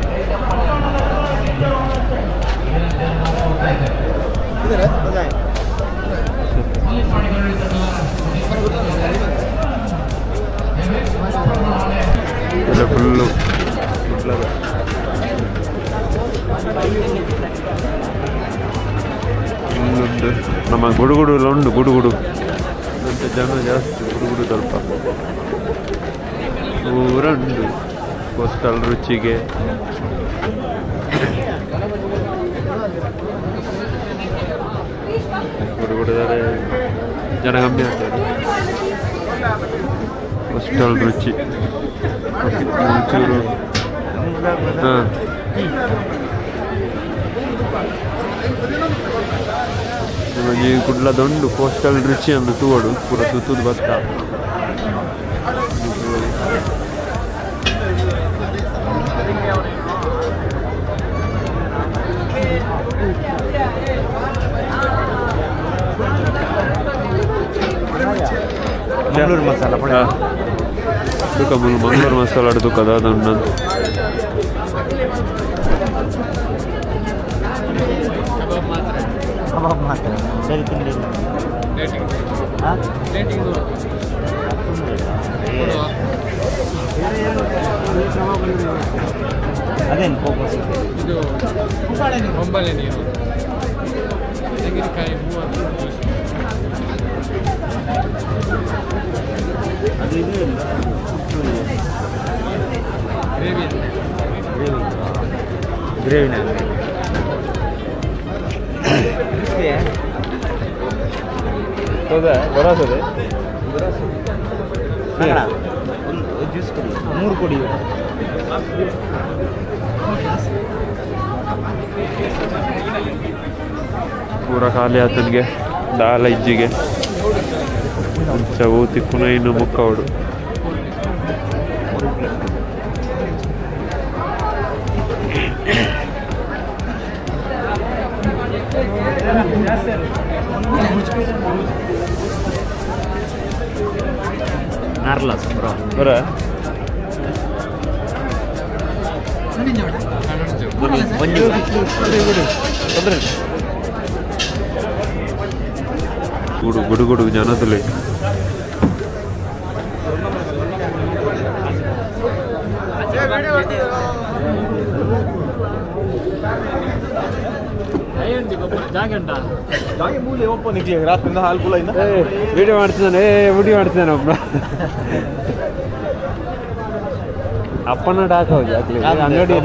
ಎಲ್ಲ ಫುಲ್ಲು ಇನ್ನೊಂದು ನಮ್ಮ ಗುಡುಗುಡುಲ್ಲ ಉಂಟು ಗುಡುಗುಡು ಅಂತ ಜನ ಜಾಸ್ತಿ ಗುಡುಗುಡು ಸ್ವಲ್ಪ ಊರಂಡು ಕೋಸ್ಟಲ್ ರುಚಿಗೆ ಗುಡುಗುಡಿದರೆ ಜನ ಕಮ್ಮಿ ಆಗ್ತದೆ. ಕೋಸ್ಟಲ್ ರುಚಿ ಒಂಚೂರು ಹಾಂ ಈ ಕುಡ್ಲದೊಂದು ಕೋಸ್ಟಲ್ ರುಚಿ ಅಂದು ತೂವಡು ಪೂರ ತುತ್ತುದು ಭತ್ತ ಮಂಗಳೂರು ಮಸಾಲ ತುಕ ಮಂಗಳೂರು ಮಸಾಲ ತುಕದ ಅದೊಂದು ಸರಿ ತಿಂಡಿ ಅದೇನು ಫೋಕಸ್ ಇದು ಒಂಬಲೆ ನೀರು ತೆಂಗಿನಕಾಯಿ ಹೂವು ಅದು ಇದು ಗ್ರೇವಿ ಗ್ರೇವಿನ ಹೌದಾ ಬರೋಸದೆ ಒಂದು ಜ್ಯೂಸ್ ಕೊಡಿ 3 ಕೊಡಿ. ಪೂರ ಖಾಲಿ ಆತನಿಗೆ ದಾಲ ಇಜ್ಜಿಗೆ ಮುಂಚ ಊತಿ ಪುನಃ ಇನ್ನು ಮುಕ್ಕವಡು ನಾರ್ಲಾಸ್ ಬರ ಗುಡು ಗುಡು ಗುಡು ಜನದಲ್ಲಿ ವಿಡಿಯೋ ಮಾಡ್ತಿದ್ದಾನೆ ವಿಡಿಯೋ ಮಾಡ್ತಿದ್ದಾನೆ ಒಬ್ಬ ಅಪ್ಪನ ಡಾಕ್ ಹೌದು ಅಂಗಡಿ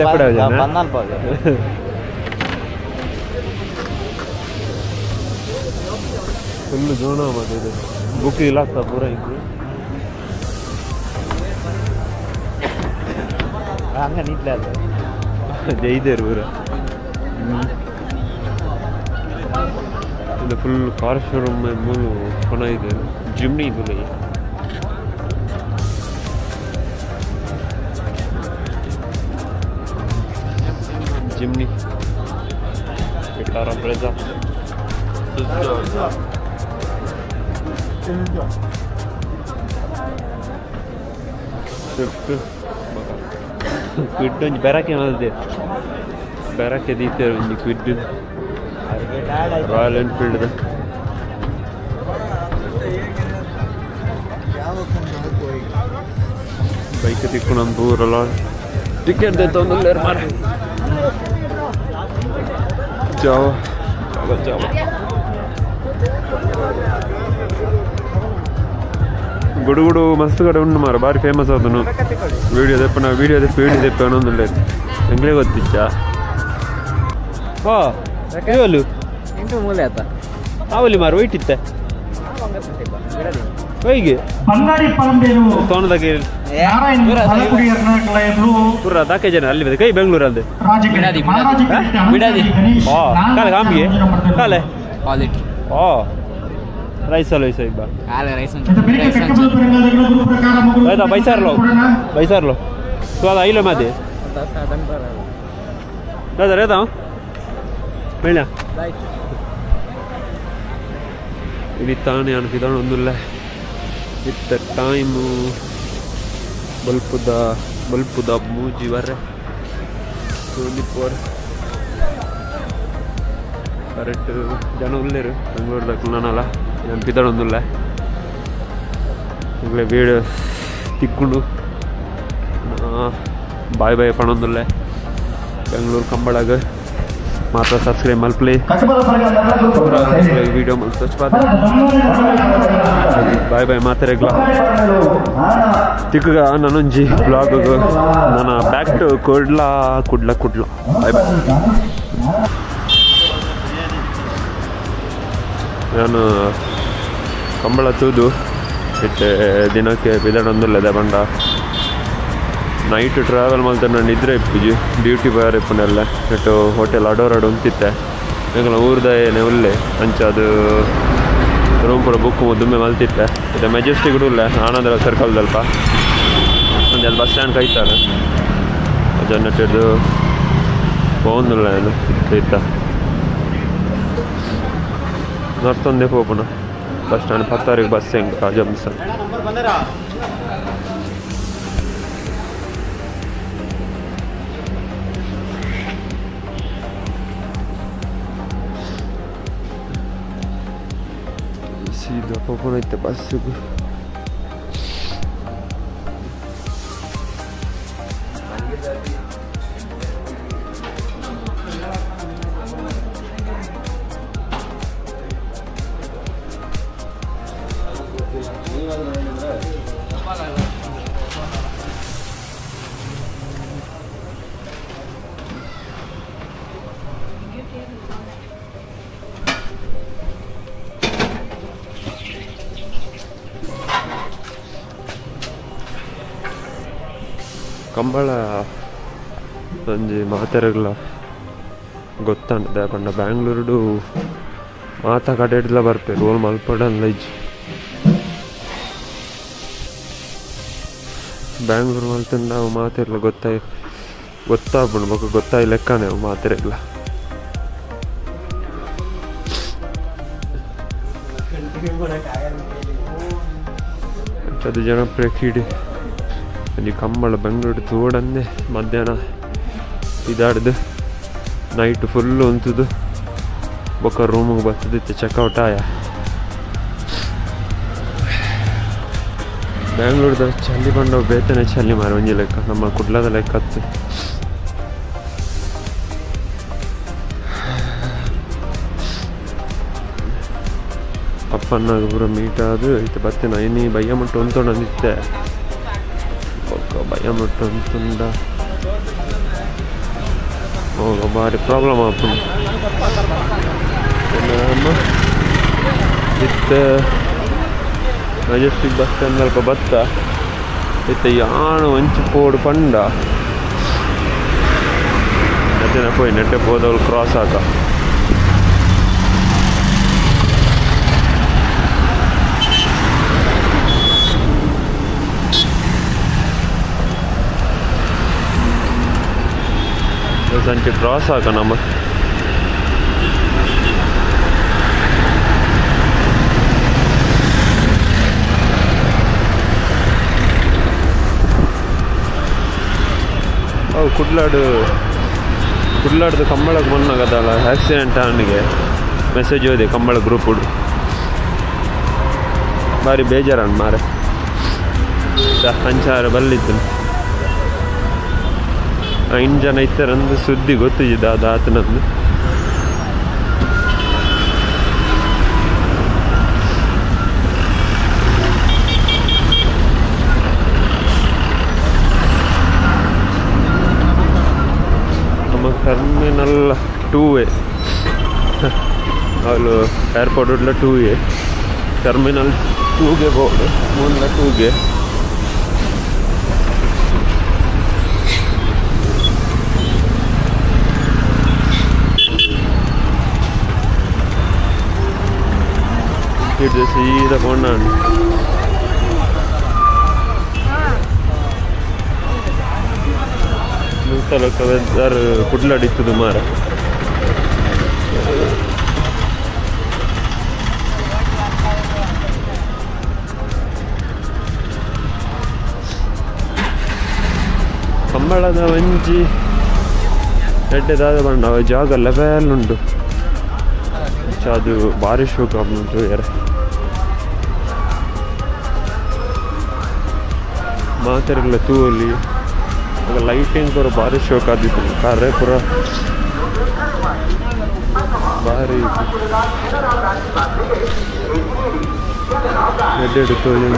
ಫುಲ್ ಜೋಣ ಮಾಡಿದೆ ಬುಕ್ ಇಲ್ಲ ಪೂರ ಇದ್ದು ಹಂಗ ನೀಟ್ಲೆ ಅಲ್ಲ ಜೈದೇರು ಪೂರ ಇದು ಫುಲ್ ಕಾರ್ ಶೋರೂಮ್ ಮೂಲು ಕೊನ ಇದೆ ಜಿಮ್ನಿ ಇದು Jimny Vitara Brezza Swift Quid onde Barrack ಏನದೆ Barrack ಎದೀತಾರೆ ಒಂಜಿ Quid Royal Enfield ಬೈಕ್ ತಿಕ್ಕೊಂಡು ದೂರಲ್ಲ ಟಿಕೆಟ್ ತಂದಲ್ಲೇರು ಮಾರ Ciao. Ciao. ಗುಡು ಗುಡು ಮಸ್ತ್ ಕಡೆ ಉಂಟು ಮಾರ ಭಾರಿ ಫೇಮಸ್ ಅದನ್ನು ವೀಡಿಯೋ ದೆಪ್ಪ ಅನ್ನೊಂದಿಲ್ಲ ಎಂಗ್ಲೇ ಗೊತ್ತಿಚ್ಚ ಓ ಇವಳು ಇಂಟು ಮೂಲೆ ಆತ ಅವಲಿ ಮಾರು ವೈಟಿತ್ತೆ ವೈಗೆ ಬಂಗಾರಿ ಪರಂಬೇರು ತೋಣದಾಗೆ ನಾರಾಯಣ ಬಲಕುಡಿ ಎರ್ನಾಕುಳ ಎದುರು ಪೂರ ದಾಕೆ ಜನ ಅಲ್ಲಿ ಕೈ ಬೆಂಗಳೂರಲ್ಲಿ ರಾಜಗಿರಿ ಬಿಡಾದಿ ಓ ಕಾಲೆ ಕಾಮಿಗೆ ಕಾಲೆ ಕ್ವಾಲಿಟಿ ಓ ರೈಸಲ್ಲಿ ವೈಸ ಇಬ್ಬ ಕಾಲೆ ರೈಸ್ ಆಯ್ತಾ ಬೈಸಾರ್ಲೋ ಸ್ವಾದ ಐಲೋ ಮಾದಿ दादा रहता हूँ बेड़ा ಇಲ್ಲಿ ತಾನೇ ಅನ್ಕಿದವನು ಒಂದಿಲ್ಲ ಇತ್ತ ಟೈಮು ಬಲ್ಪುದ ಮೂಜಿ ಬರ್ರೆ ಸೋಲಿಪೋರ್ ಕರೆಕ್ಟ್ ಜನ ಉಳ್ಳೇರು ಬೆಂಗಳೂರದಾಗ ನಾನಲ್ಲ ನಾನು ಪಿದಳೊಂದುಲ್ಲ ಈಗಲೇ ವೀಡಿಯೋ ತಿಕ್ಕೊಂಡು ಬಾಯ್ ಪಣೊಂದುಲ್ಲ ಬೆಂಗಳೂರು ಕಂಬಳಾಗ ಮಾತ್ರ ಸಬ್ಸ್ಕ್ರೈಬ್ ಮಲ್ಪ್ಲಿ ವಿಡಿಯೋ ಮಲ್ತು ಬಾಯ್ ಮಾತಾರೆಗ್ಲ ತಿಕ್ಕಗ ನಾನೊಂಜಿ ಬ್ಲಾಗ್ ನಾನು ಬ್ಯಾಕ್ ಟು ಕುಡ್ಲ ಬಾಯ್ ನಾನು ಕಂಬಳ ತೂದು ಇತ್ತೆ ದಿನಕ್ಕೆ ಬಿದಡೊಂದುಲ್ಲದೆ ಬಂಡ ನೈಟ್ ಟ್ರಾವೆಲ್ ಮಾಡ್ತಾರೆ ನಾನು ನಿದ್ರೆ ಇಪ್ಪುಜಿ ಡ್ಯೂಟಿ ಬಾರ್ ಇಪ್ಪನೆಲ್ಲ ಇಟ್ಟು ಹೋಟೆಲ್ ಅಡೋರಾಡು ಉಂತಿತ್ತೆ ಈಗಲ ಊರ್ದ ಏನೇ ಉಲ್ಲೆ ಅಂಚ ಅದು ರೂಮ್ ಪೂರ ಬುಕ್ ದುಮ್ಮೆ ಮಲ್ತಿತ್ತೆ ಇದು ಮೆಜೆಸ್ಟಿಕ್ ಉಲ್ಲ ಆನಂದರ ಸರ್ಕಲ್ದಲ್ಪ ಒಂದು ಅಲ್ಲಿ ಬಸ್ ಸ್ಟ್ಯಾಂಡ್ ಕೈತಾರೆ ಜನಟ್ಟಿದ್ದು ಹೋಗುದಿಲ್ಲ ಏನು ಇತ್ತ ನರ್ತೊಂದೇ ಹೋಗೋಣ ಬಸ್ ಸ್ಟ್ಯಾಂಡ್ 10 ಬಸ್ ಹೆಂಗೆ ಜಂಪ್ಸನ್ ಸೀದಾ ಹೋಗೋಣೈತೆ ಬಸ್ಸಿಗೆ ಕಂಬಳ ಒಂಜಿ ಮಾತೆರೆಗ್ಲ ಗೊತ್ತಂಡ ಪಂಡ ಬ್ಯಾಂಗ್ಳೂರುಡು ಮಾತ ಕಡೆಡ್ಲ ಬರ್ಪೇರು ಓಲ್ ಮಲ್ಪಡಲ್ಲ ಇಜ್ಜಿ ಬ್ಯಾಂಗ್ಳೂರು ಮಲ್ತಂಡ ಅವು ಮಾತೆರ್ಲ ಗೊತ್ತಾಗ್ಬಿಡು ಮಗ ಗೊತ್ತಾಗಿ ಲೆಕ್ಕನೇ ಅವು ಮಾತೆರೆಗ್ಲ ಅದು ಜನಪ್ರಿಯ ಕ್ರೀಡೆ ಅಲ್ಲಿ ಕಂಬಳ ಬೆಂಗಳೂರು ತೋಡಂದೆ ಮಧ್ಯಾಹ್ನ ಇದಾಡ್ದು ನೈಟ್ ಫುಲ್ಲು ಉಂತದು ಬೊಕ್ಕ ರೂಮಿಗೆ ಬರ್ತದಿತ್ತು ಚೆಕ್ಔಟ್ ಆಯ ಬ್ಯಾಂಗ್ಳೂರ್ದ ಚಳಿ ಬಂದವು ಬೇತನೆ ಚಳಿ ಮಾರ ಒಂಜಿ ಲೆಕ್ಕ ನಮ್ಮ ಕುಡ್ಲದ ಲೆಕ್ಕ ಹತ್ತು ಅಪ್ಪನ್ನಾಗ ಪೂರ ಮೀಟ್ ಆದು ಐತೆ ಬರ್ತೇನೆ ಐನಿ ಬಯ್ಯ ಮಟ್ಟು ಉಂತೋಣ ಅಂದಿತ್ತೆ ಭಯ ಮಟ್ಟು ಅಂತುಂಡ ಹೋಗ ಭಾರಿ ಪ್ರಾಬ್ಲಮ್ ಆಪುಂಡು ಇತ್ತೆ ಮೆಜೆಸ್ಟಿಕ್ ಬಸ್ ಸ್ಟ್ಯಾಂಡ್ ಅಲ್ಪ ಬತ್ತ ಇತ್ತೆ ಯಾನು ಒಂಚು ಪೋಡು ಪಂಡ ನೆಟ್ಟಿನ ಪೋಯ್ ನೆಟ್ಟೆ ಹೋದವಳು ಕ್ರಾಸ್ ಆಕ ಸಂಚೆ ಕ್ರಾಸ್ ಆಕ ನಮ್ಮ ಅವು ಕುಡ್ಲಾಡ್ದು ಕಂಬಳಕ್ಕೆ ಮೊನ್ನಾಗದಲ್ಲ ಆಕ್ಸಿಡೆಂಟ್ ಅವನಿಗೆ ಮೆಸೇಜ್ ಹೋದೆ ಕಂಬಳ ಗ್ರೂಪ್ ಹುಡು ಭಾರಿ ಬೇಜಾರಣ್ಣ ಮಾರೆ ಅಂಚಾರ ಬಲ್ಲಿದ್ದು 8 ಜನ ಇತ್ತಾರಂದು ಸುದ್ದಿ ಗೊತ್ತಿದ್ದ ಅದು ಆತನಂದು ನಮ್ಮ ಟರ್ಮಿನಲ್ 2A ಅವಳು ಏರ್ಪೋರ್ಟ್ ಉಡ್ಲ 2A ಟರ್ಮಿನಲ್ 2ಗೆ ಬೋರ್ಡು ಮುಂದ 2ಗೆ ಇದು ಸೀದಾ ಕೊಂಡಾಂಡು ನೂತಲಕ್ಕ ವೆದರ್ ಕುಡ್ಲಾಡಿತ್ತದು ಮಾರ ಕಂಬಳದ ಒಂಜಿ ಎಡ್ಡೆದಾದ ಬಣ್ಣ ಜಾಗ ಲೆವೆಲ್ ಉಂಟು ಅದು ಭಾರಿ ಶೋಕ ಉಂಟು ಯಾರು ಮಾತಾಡಲ್ಲ ತೂವಲ್ಲಿ ಆಗ ಲೈಟಿಂಗ್ ಪೂರ ಭಾರಿ ಶೋಕ ಆದಿತ್ತು ಕಾರ್ರೆ ಪೂರ ಭಾರಿ ಎಡ್ಡೆಡು ತೋಲಿ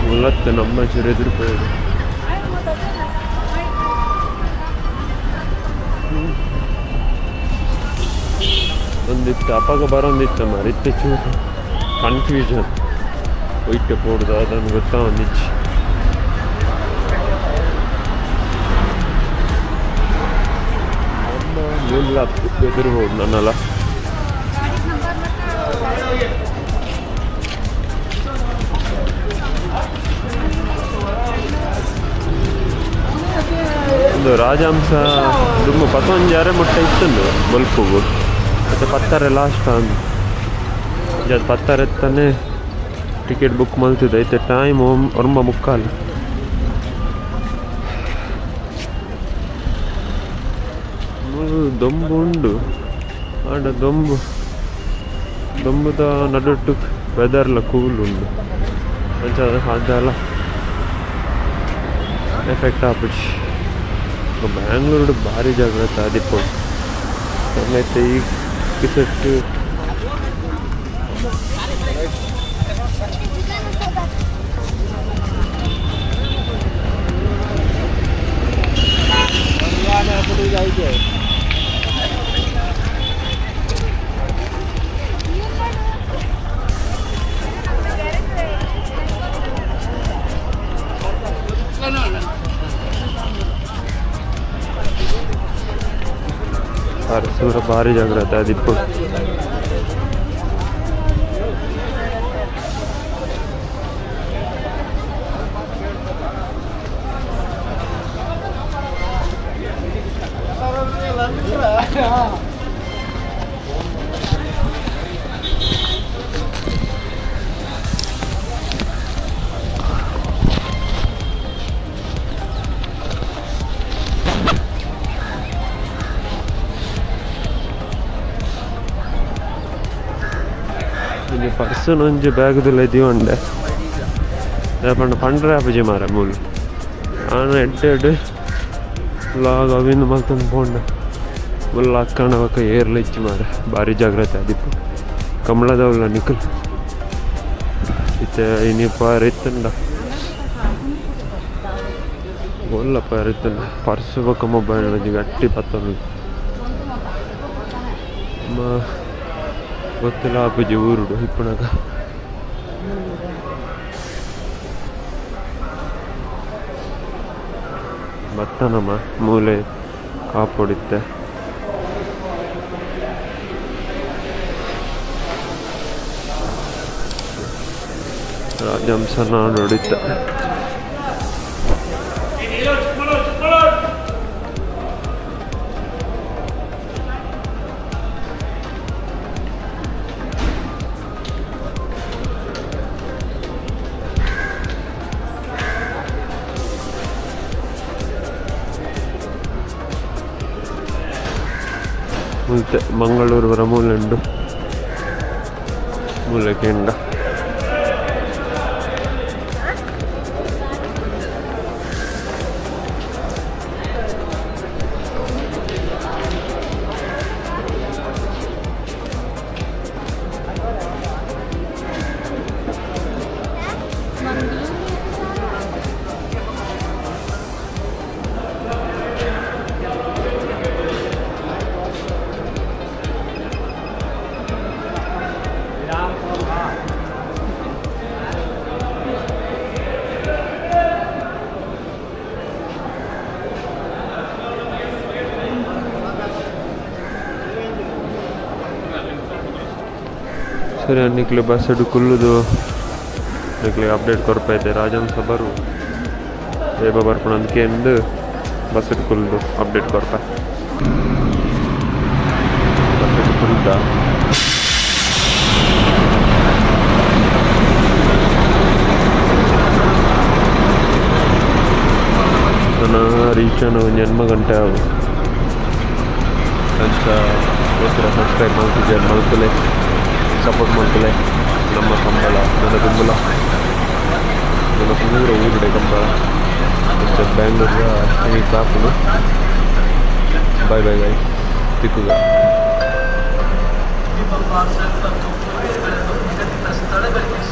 ಮುಲ್ಲತ್ತೆ ನಮ್ಮ ಚೂರು ಎದುರು ಹೋಗಿ ಒಂದಿತ್ತು ಅಪಾಗ ಬರೋಂದಿತ್ತು ಮರಿತ್ತೆ ಚೂರು ಕನ್ಫ್ಯೂಷನ್ ಒಯ್ಟೆ ಪೋಡ್ದು ಅದನ್ನು ಗೊತ್ತಾ ಒಂದಿಚ್ಚು ಮೂಲ ಎದುರ್ಬೋದು ನನ್ನಲ್ಲ ಒಂದು ರಾಜಹಂಸ ದುಮ್ಮು 11 ಮುಟ್ಟೆ ಇತ್ತಂದು ಬಲ್ಪುಗು ಮತ್ತು 10 ಲಾಸ್ಟ್ ಅಂದು ಅದು 10 ಎತ್ತಾನೆ ಟಿಕೆಟ್ ಬುಕ್ ಮಾಡ್ತಿದ್ದೆ ಐತೆ ಟೈಮ್ 9:45 ದೊಂಬು ಉಂಡು ಆಡ ದೊಂಬುದ ನಡುಟ್ಟು ವೆದರ್ಲ ಕೂಲ್ ಉಂಡು ಅಂಚ ಅದೆಲ್ಲ ಎಫೆಕ್ಟ್ ಆಗ್ಬಿಟ್ಟು ಬ್ಯಾಂಗ್ಳೂರು ಭಾರಿ ಜಾಗ್ರತೆ ಆದಿಪ್ಪು ಮತ್ತೆ ಈ ಟಿಕೆಟ್ ಅರಸೂರ ಭಾರಿ ಜಾಗ್ರತೆ ಆದಿಪ್ಪು ಪರ್ಸನ್ ಒಂಜಿ ಬ್ಯಾಗ್ದಲ್ಲಿ ಇದೀವಂಡೆ ಪಂಡ ಪಂಡ್ರೆ ಆಪಜಿ ಮಾರ ಮೂಲು ನಾನು ಎಡ್ಡೆ ಲಾಗ್ ಅವಿಂದ ಮಲ್ತಂದು ಪೋಂಡ ಮುಲ್ಲ ಅಕ್ಕಣವಕ್ಕ ಏರ್ಲ ಇಚ್ಚಿ ಮಾರ ಭಾರಿ ಜಾಗ್ರತೆ ಆದಿಪ್ಪು ಕಮಲದವಲ್ಲ ನಿಖಲ್ ಇತ್ತೆ ಇನಿಪ್ಪ ಇತ್ತಂಡ ಒಲ್ಲಪ್ಪ ಇತ್ತಂಡ ಪರ್ಸು ಬಕ್ಕ ಮೊಬೈಲ್ ಒಂಜಿ ಗಟ್ಟಿ ಪತ್ತೊಂದು ಗೊತ್ತಿಲ್ಲ ಅಪ್ಪಾಜಿ ಊರುಡು ಇಪ್ಪನಾಗ ಭತ್ತನಮ್ಮ ಮೂಲೆ ಕಾಪೊಡಿತ್ತೆ ರಾಜಹಂಸ ನಾಡು ಹೊಡಿತ್ತೆ ಮುಲ್ತೆ ಮಂಗಳೂರು ಬರ ಮೂಲಂಡು ಮೂಲಕೆಂಡ ಸರಿ ನಿಕ್ಲೆ ಬಸ್ ಅಡು ಕುಲ್ಲುದು ನಿಕ್ಲೆ ಅಪ್ಡೇಟ್ ಕೊರ್ಪೈತೆ ರಾಜಹಂಸ ಬರು ಏಬ ಬರ್ಪಣ ಅಂದ್ಕೆಂದು ಬಸ್ ಅಡು ಕುಲ್ಲುದು ಅಪ್ಡೇಟ್ ಕೊರ್ಪ ಬಸ್ ಅಡು ಕುಲ್ದ ರೀಚ್ ಅನ್ನೋ ಒಂದು ಜನ್ಮ ಗಂಟೆ ಅವು ಅಂತ ಸಬ್ಸ್ಕ್ರೈಬ್ ಮಾಡ್ತಿದ್ದೆ ಮಲ್ಕಲೆ ಸಪೋರ್ಟ್ ಮಾಡ್ಕಲೆ ನಮ್ಮ ಕಂಬಳ ನನ್ನ ಬೆಂಬಲ ನನ್ನ ಪೂರ ಊರಿಡೆ ಕಂಬಳ ಅಂತ ಬ್ಯಾಂಗ್ಳೂರ್ಗ ಈ ಕಾಪುನು ಬಾಯ್ ಬಾಯ್ ಬಾಯ್ ತಿಕ್ಕುಗ ಸ್ಥಳಗಳಿಗೆ